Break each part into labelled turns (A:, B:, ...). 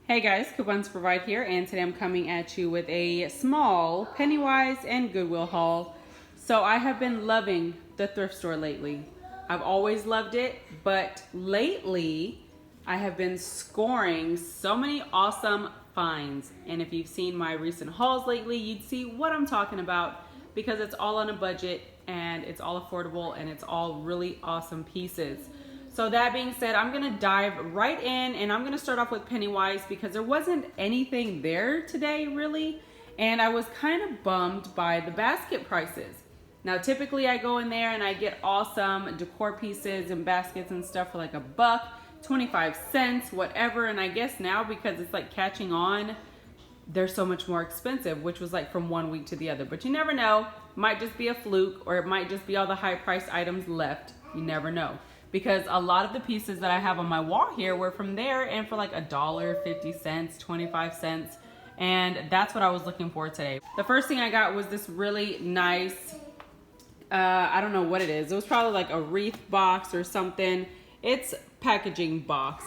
A: Hey guys, Coupons Provide here, and today I'm coming at you with a small Pennywise and Goodwill haul. So I have been loving the thrift store lately. I've always loved it, but lately I have been scoring so many awesome finds. And if you've seen my recent hauls lately, you'd see what I'm talking about because it's all on a budget and it's all affordable and it's all really awesome pieces. So that being said, I'm gonna dive right in and I'm gonna start off with Pennywise because there wasn't anything there today really. And I was kind of bummed by the basket prices. Now typically I go in there and I get awesome decor pieces and baskets and stuff for like $1, 25 cents, whatever. And I guess now because it's like catching on, they're so much more expensive, which was like from one week to the other. But you never know, might just be a fluke or it might just be all the high priced items left. You never know. Because a lot of the pieces that I have on my wall here were from there and for like $1, 50 cents, 25 cents. And that's what I was looking for today. The first thing I got was this really nice, I don't know what it is. It was probably like a wreath box or something. It's packaging box.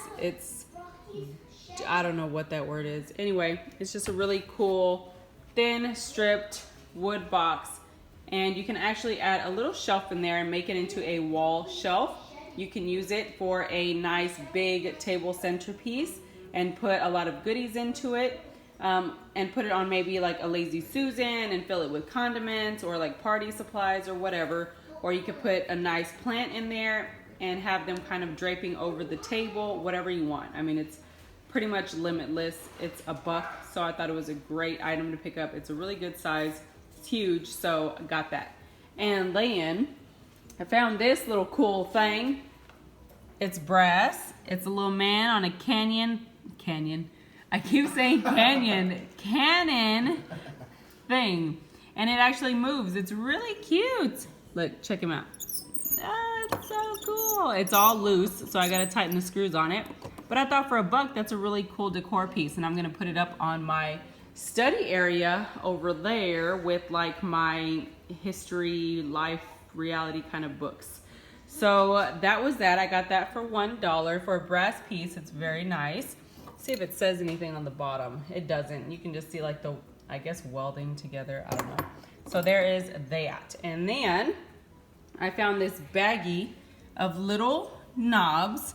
A: I don't know what that word is. Anyway, it's just a really cool, thin, stripped wood box. And you can actually add a little shelf in there and make it into a wall shelf. You can use it for a nice big table centerpiece and put a lot of goodies into it and put it on maybe like a lazy Susan and fill it with condiments or like party supplies or whatever. Or you could put a nice plant in there and have them kind of draping over the table, whatever you want. I mean, it's pretty much limitless. It's $1, so I thought it was a great item to pick up. It's a really good size. It's huge, so I got that. And then I found this little cool thing. It's brass. It's a little man on a cannon. I keep saying cannon thing. And it actually moves. It's really cute. Look, check him out. Oh, it's so cool. It's all loose, so I gotta tighten the screws on it. But I thought for $1, that's a really cool decor piece. And I'm gonna put it up on my study area over there with like my history, life, reality kind of books. So that was that. I got that for $1 for a brass piece. It's very nice. See if it says anything on the bottom. It doesn't. You can just see like the, I guess, welding together. I don't know. So there is that. And then I found this baggie of little knobs.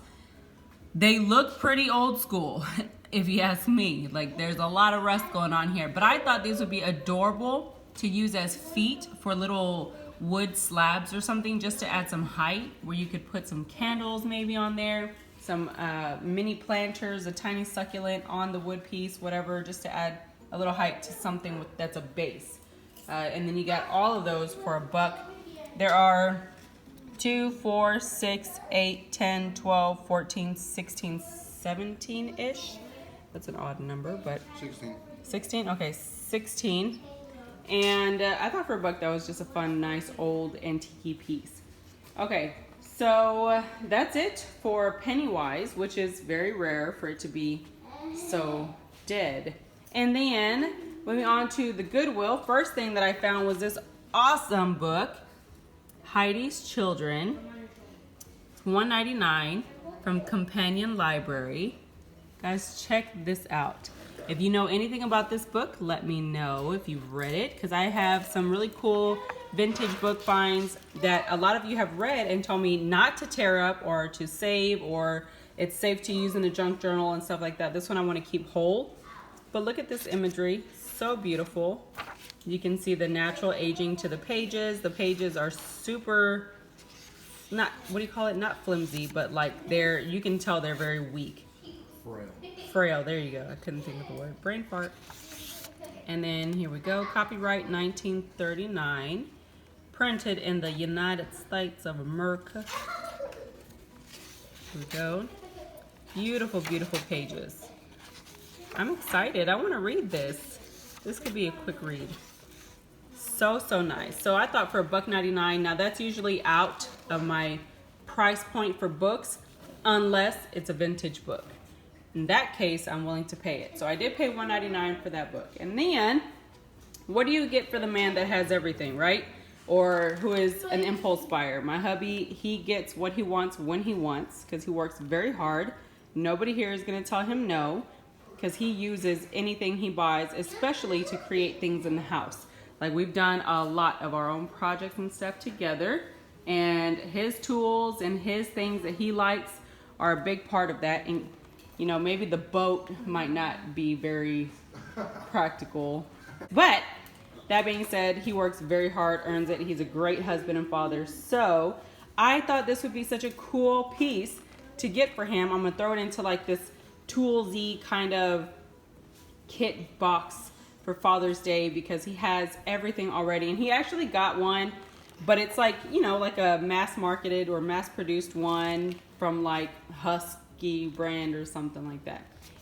A: They look pretty old school, if you ask me. Like there's a lot of rust going on here. But I thought these would be adorable to use as feet for little wood slabs or something, just to add some height, where you could put some candles maybe on there, some mini planters, a tiny succulent on the wood piece, whatever, just to add a little height to something that's a base. And then you got all of those for $1. There are 2, 4, 6, 8, 10, 12, 14, 16, 17-ish. That's an odd number, but
B: 16.
A: 16? Okay, 16. And I thought for $1 that was just a fun, nice, old, antique piece. Okay, so that's it for Pennywise, which is very rare for it to be so dead. And then, moving on to the Goodwill, first thing that I found was this awesome book, Heidi's Children. It's $1.99 from Companion Library. Guys, check this out. If you know anything about this book, let me know if you've read it, because I have some really cool vintage book finds that a lot of you have read and told me not to tear up or to save, or it's safe to use in a junk journal and stuff like that. This one I want to keep whole. But look at this imagery, so beautiful. You can see the natural aging to the pages. The pages are super, not, what do you call it? Not flimsy, but like you can tell they're very weak. Frail, there you go. I couldn't think of the word. Brain fart. And then here we go. Copyright 1939. Printed in the United States of America. Here we go. Beautiful, beautiful pages. I'm excited. I want to read this. This could be a quick read. So, so nice. So I thought for $1.99. Now that's usually out of my price point for books, unless it's a vintage book. In that case, I'm willing to pay it. So I did pay $1.99 for that book. And then, what do you get for the man that has everything, right? Or who is an impulse buyer? My hubby, he gets what he wants when he wants, because he works very hard. Nobody here is going to tell him no. because he uses anything he buys, especially to create things in the house. Like, we've done a lot of our own projects and stuff together, and his tools and his things that he likes are a big part of that. And you know, maybe the boat might not be very practical, but that being said, he works very hard, earns it. He's a great husband and father. So I thought this would be such a cool piece to get for him. I'm gonna throw it into like this toolsy kind of kit box for Father's Day, because he has everything already. And he actually got one, but it's like, you know, like a mass marketed or mass produced one from like Husky brand or something like that.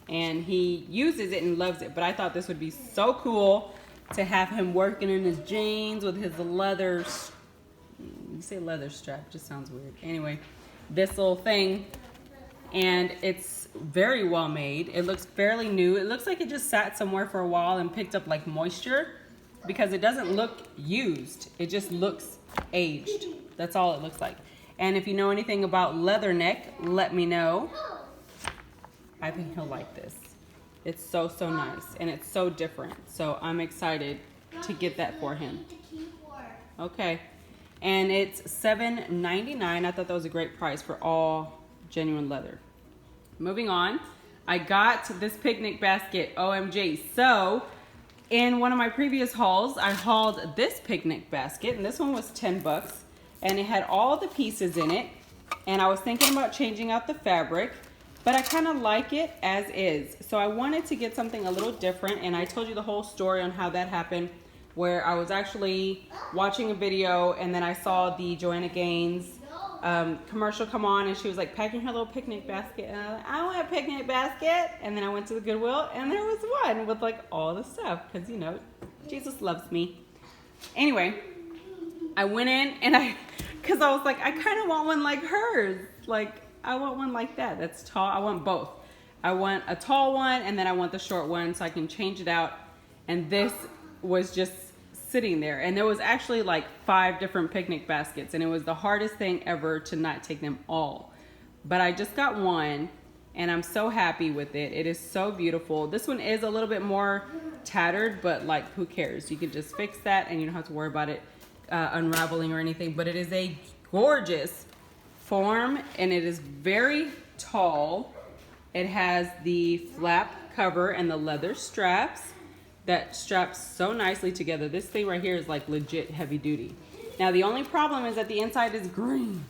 A: And he uses it and loves it. But I thought this would be so cool to have him working in his jeans with his leather, you say leather strap, just sounds weird. Anyway, this little thing, and it's very well made. It looks fairly new. It looks like it just sat somewhere for a while and picked up like moisture, because it doesn't look used. It just looks aged. That's all it looks like. And if you know anything about leather neck, let me know. I think he'll like this. It's so nice, and it's so different. So I'm excited to get that for him. Okay, and it's $7.99. I thought that was a great price for all genuine leather. Moving on, I got this picnic basket, OMG. So in one of my previous hauls, I hauled this picnic basket, and this one was 10 bucks, and it had all the pieces in it. And I was thinking about changing out the fabric, but I kind of like it as is. So I wanted to get something a little different, and I told you the whole story on how that happened, where I was actually watching a video, and then I saw the Joanna Gaines commercial come on, and she was like packing her little picnic basket, and I was like, I want a picnic basket. And then I went to the Goodwill, and there was one with like all the stuff, because you know, Jesus loves me. Anyway, I went in, and because I was like, I kind of want one like hers. Like, I want one like that. That's tall. I want both. I want a tall one, and then I want the short one so I can change it out. And this was just sitting there. And there was actually like 5 different picnic baskets, and it was the hardest thing ever to not take them all. But I just got one, and I'm so happy with it. It is so beautiful. This one is a little bit more tattered, but like, who cares? You can just fix that, and you don't have to worry about it unraveling or anything. But it is a gorgeous form, and it is very tall. It has the flap cover and the leather straps that straps so nicely together. This thing right here is like legit heavy duty. Now the only problem is that the inside is green,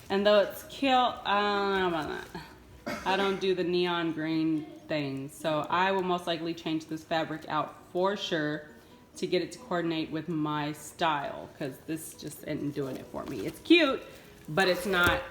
A: and though it's cute, I don't know about that. I don't do the neon green thing, so I will most likely change this fabric out for sure to get it to coordinate with my style, because this just isn't doing it for me. It's cute, but it's not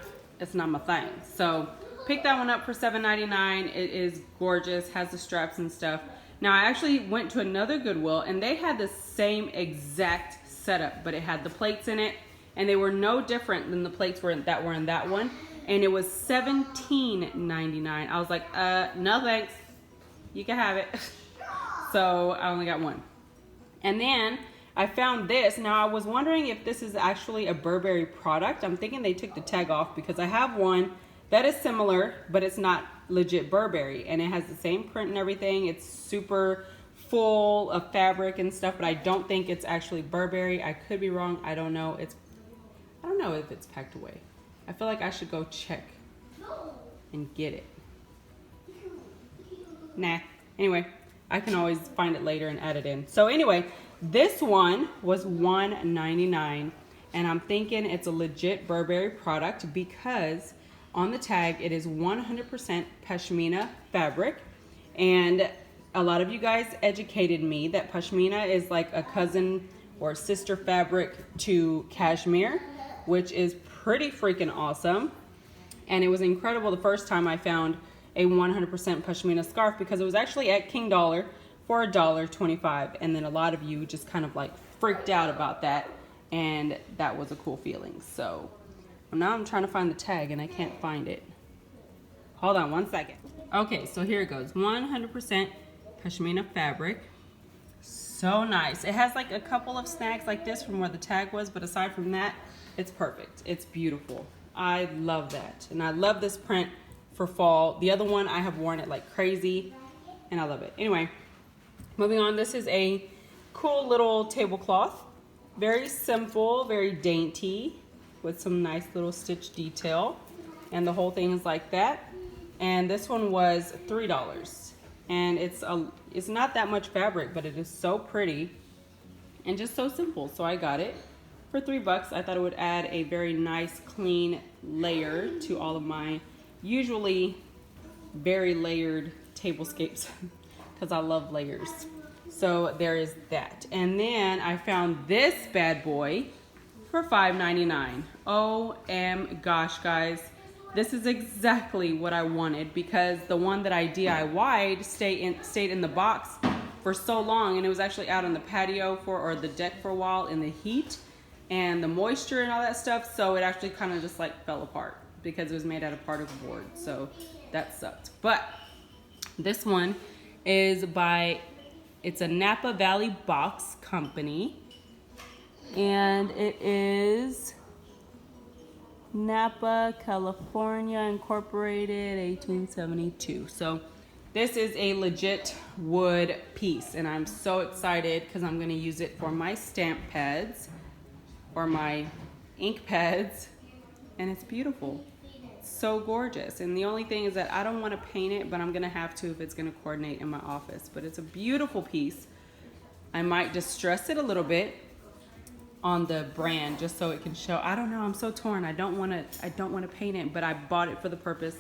A: my thing. So pick that one up for $7.99. It is gorgeous, has the straps and stuff. Now I actually went to another Goodwill, and they had the same exact setup, but it had the plates in it, and they were no different than the plates that were in that one, and it was $17.99. I was like, no thanks, you can have it. So I only got one. And then I found this. Now I was wondering if this is actually a Burberry product. I'm thinking they took the tag off, because I have one that is similar, but it's not legit Burberry, and it has the same print and everything. It's super full of fabric and stuff, but I don't think it's actually Burberry. I could be wrong. I don't know. I don't know if it's packed away. I feel like I should go check and get it. Nah. Anyway, I can always find it later and add it in. So anyway, this one was $1.99, and I'm thinking it's a legit Burberry product, because on the tag it is 100% pashmina fabric. And a lot of you guys educated me that pashmina is like a cousin or sister fabric to cashmere, which is pretty freaking awesome. And it was incredible the first time I found a 100% pashmina scarf, because it was actually at King Dollar for $1.25, and then a lot of you just kind of like freaked out about that, and that was a cool feeling. So now I'm trying to find the tag, and I can't find it. Hold on one second. Okay, so here it goes. 100% pashmina fabric. So nice. It has like a couple of snags like this from where the tag was, but aside from that, it's perfect. It's beautiful. I love that, and I love this print for fall. The other one, I have worn it like crazy, and I love it. Anyway, moving on, this is a cool little tablecloth. Very simple, very dainty, with some nice little stitch detail. And the whole thing is like that. And this one was $3. And it's not that much fabric, but it is so pretty and just so simple. So I got it for $3. I thought it would add a very nice, clean layer to all of my usually very layered tablescapes because I love layers. So there is that. And then I found this bad boy for $5.99. OM gosh, guys. This is exactly what I wanted because the one that I DIY'd stayed in the box for so long, and it was actually out on the patio or the deck for a while in the heat and the moisture and all that stuff. So it actually kind of just like fell apart because it was made out of particle board. So that sucked. But this one is it's a Napa Valley Box Company, and it is Napa, California, Incorporated, 1872. So this is a legit wood piece, and I'm so excited because I'm going to use it for my stamp pads or my ink pads, and it's beautiful. It's so gorgeous. And the only thing is that I don't want to paint it, but I'm going to have to if it's going to coordinate in my office. But it's a beautiful piece. I might distress it a little bit on the brand just so it can show. I don't know, I'm so torn. I don't want to paint it, but I bought it for the purpose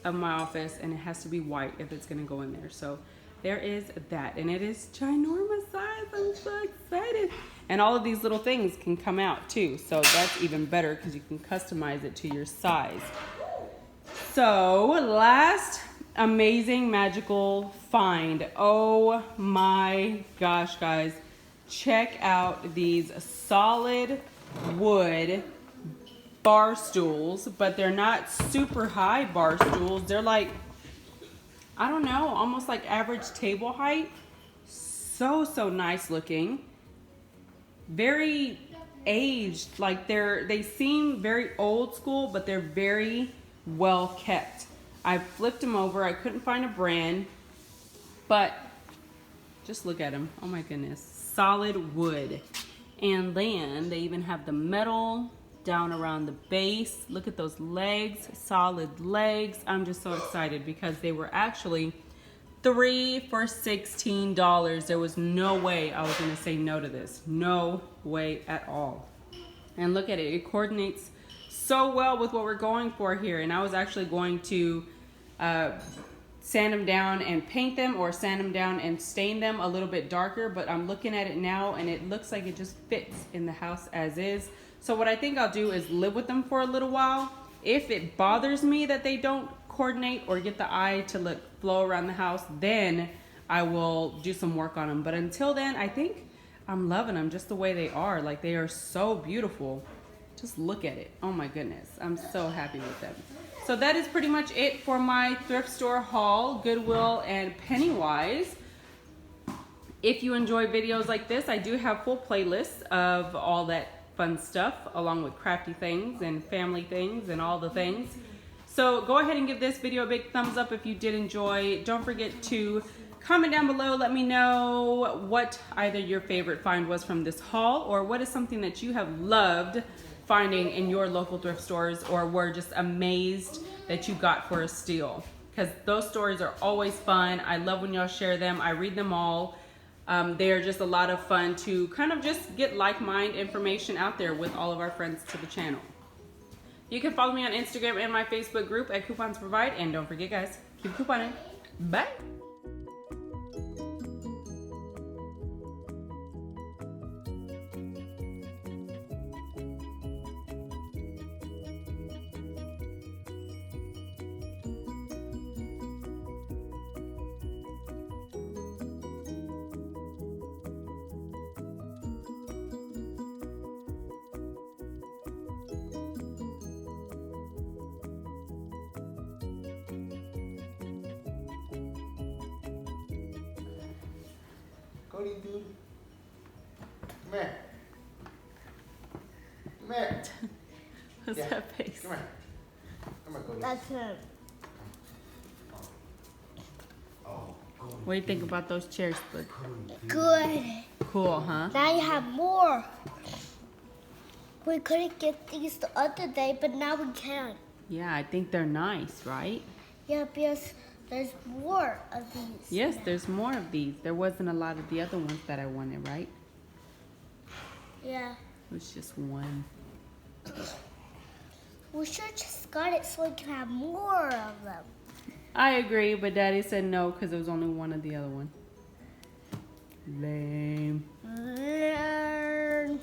A: of my office, and it has to be white if it's going to go in there. So there is that, and it is ginormous size. I'm so excited. And all of these little things can come out too, so that's even better because you can customize it to your size. So last amazing magical find. Oh my gosh, guys. Check out these solid wood bar stools, but they're not super high bar stools. They're like, I don't know, almost like average table height. So nice looking. Very aged, like they seem very old school, but they're very well kept. I flipped them over. I couldn't find a brand, but just look at them. Oh my goodness. Solid wood. And then they even have the metal down around the base. Look at those legs, solid legs. I'm just so excited because they were actually 3 for $16. There was no way I was going to say no to this. No way at all. And look at it. It coordinates so well with what we're going for here. And I was actually going to sand them down and paint them, or sand them down and stain them a little bit darker, but I'm looking at it now and it looks like it just fits in the house as is. So what I think I'll do is live with them for a little while. If it bothers me that they don't coordinate or get the eye to flow around the house, then I will do some work on them. But until then, I think I'm loving them just the way they are. Like, they are so beautiful. Just look at it. Oh my goodness. I'm so happy with them. So that is pretty much it for my thrift store haul, Goodwill and Pennywise. If you enjoy videos like this, I do have full playlists of all that fun stuff, along with crafty things and family things and all the things. So go ahead and give this video a big thumbs up if you did enjoy. Don't forget to comment down below. Let me know what either your favorite find was from this haul, or what is something that you have loved finding in your local thrift stores, or were just amazed that you got for a steal. Because those stories are always fun. I love when y'all share them. I read them all. They are just a lot of fun to kind of just get like-minded information out there with all of our friends to the channel. You can follow me on Instagram and my Facebook group at Coupons Provide. And don't forget, guys, keep couponing. Bye.
B: Cody, dude. Come here. Come here.
A: What's that face?
B: Come here. Come here, Cody.
C: That's him.
B: Oh, Cody.
A: What do you think about those chairs, Bud?
C: Good.
A: Cool, huh?
C: Now you have more. We couldn't get these the other day, but now we can.
A: Yeah, I think they're nice, right?
C: Yeah, because there's more of these.
A: Yes, there's more of these. There wasn't a lot of the other ones that I wanted, right?
C: Yeah.
A: It was just one.
C: We should have just got it so we can have more of them.
A: I agree, but Daddy said no because there was only one of the other one. Lame.
C: Learn.